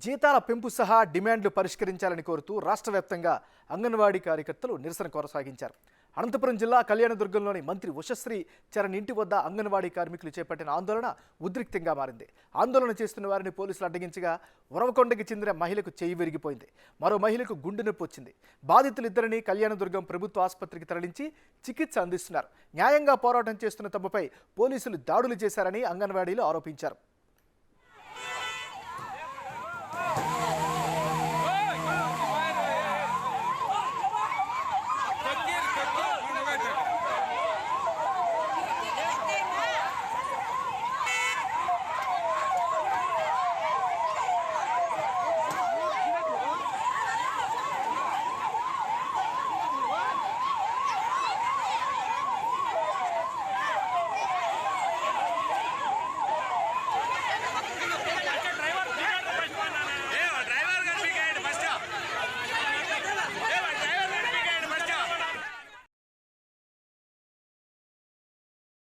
జీతాల పెంపు సహా డిమాండ్లు పరిష్కరించాలని కోరుతూ రాష్ట్ర వ్యాప్తంగా అంగన్వాడీ కార్యకర్తలు నిరసన కొనసాగించారు. అనంతపురం జిల్లా కళ్యాణదుర్గంలోని మంత్రి ఉషశ్రీ చరణ్ ఇంటి వద్ద అంగన్వాడీ కార్మికులు చేపట్టిన ఆందోళన ఉద్రిక్తంగా మారింది. ఆందోళన చేస్తున్న వారిని పోలీసులు అడ్డగించగా ఉరవకొండకి చెందిన మహిళకు చెయ్యి విరిగిపోయింది. మరో మహిళకు గుండె నొప్పి వచ్చింది. బాధితులిద్దరిని కళ్యాణదుర్గం ప్రభుత్వ ఆసుపత్రికి తరలించి చికిత్స అందిస్తున్నారు. న్యాయంగా పోరాటం చేస్తున్న తమపై పోలీసులు దాడులు చేశారని అంగన్వాడీలు ఆరోపించారు.